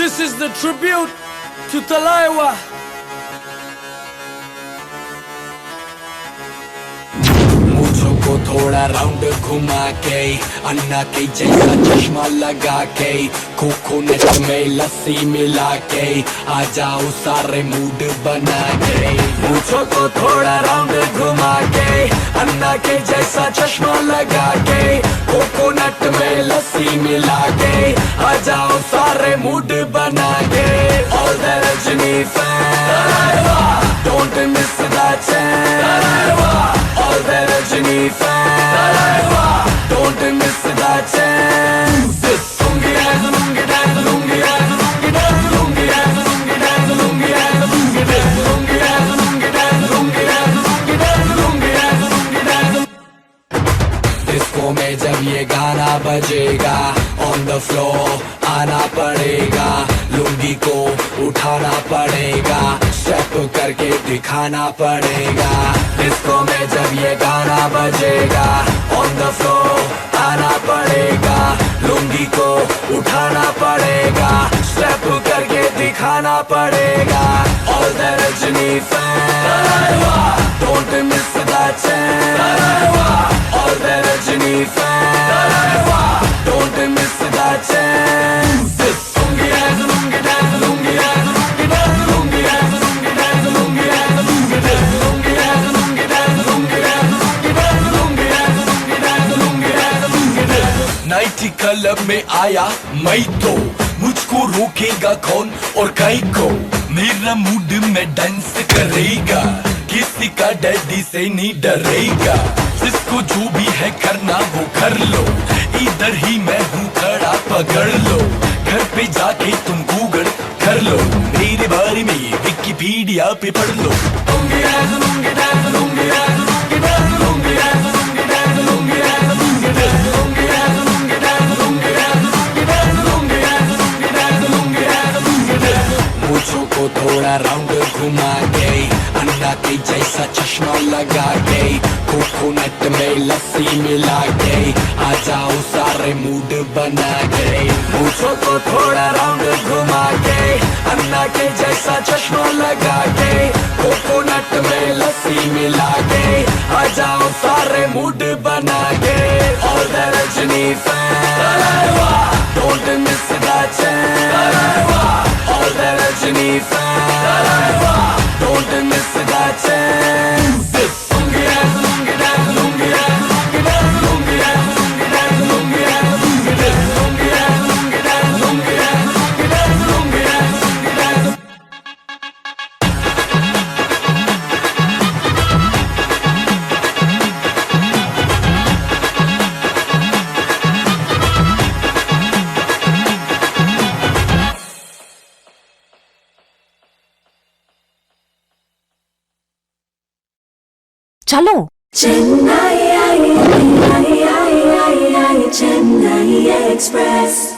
This is the tribute to Talaiwa. मूंछों को थोड़ा round घुमा के, अन्ना के जैसा चश्मा लगा के, कोकोनट में लस्सी मिला के, आ जाओ सारे मूड बना के। मूंछों को थोड़ा राउंड घुमा के, अन्ना के जैसा चश्मा लगा के, कोकोनट में लस्सी मिला के, आ जाओ सारे मूड बना के। All the Rajini fans, don't miss that chance. All the Rajini fans, don't miss that chance. Lungi dance, lungi dance, lungi dance, lungi dance, lungi dance, lungi dance, lungi dance, lungi dance, lungi dance, lungi dance, lungi dance, lungi dance, lungi dance, lungi dance. Disco में जब ये गाना बजेगा, on the floor आना पड़ेगा, लुंगी को उठाना पड़ेगा, स्टेप करके दिखाना पड़ेगा। डिस्को में जब ये गाना बजेगा, on the floor आना पड़ेगा, लुंगी को उठाना पड़ेगा, स्टेप करके दिखाना पड़ेगा। All the Rajini fans, don't miss that chance. All the Rajini fans, don't miss that chance. Lungi dance, lungi dance, lungi dance, lungi dance, lungi dance, lungi dance, lungi dance, lungi dance, lungi dance, lungi dance, lungi dance, lungi dance, lungi dance, lungi dance, lungi dance, lungi dance. Night club में आया मैं तो, मुझको रोकेगा कौन और काई को? मेरा मूड में डांस करेगा, किसी का डैडी से नहीं डरेगा। जिसको जो भी है करना वो कर लो, इधर ही मैं हूँ खड़ा पकड़ लो। घर पे जाके तुम गूगल कर लो, मेरे बारे में विकिपीडिया पे पढ़ लो। Lungi dance, lungi dance, lungi dance, lungi dance, lungi dance, lungi dance, lungi dance, lungi dance, lungi dance, lungi dance, lungi dance, lungi dance, lungi dance, lungi dance, lungi dance, lungi dance. मूंछों को थोड़ा राउंड घुमा के, अन्ना के जैसा चश्मा लगा के, कोकोनट में लस्सी मिला के, आ जाओ सारे मूड बना के। मूंछों को थोड़ा राउंड घुमा के, अन्ना के जैसा चश्मा लगा के, कोकोनट में लस्सी मिला के, आ जाओ सारे मूड बना के। All the Rajini fans, don't miss that chance. All the Rajini fans, don't miss that chance. Lungi dance, lungi dance, lungi dance, lungi dance, lungi dance, lungi dance, lungi dance, lungi dance, lungi dance, lungi dance, lungi dance, lungi dance, lungi dance, lungi dance. चलो Chennai, Chennai Express.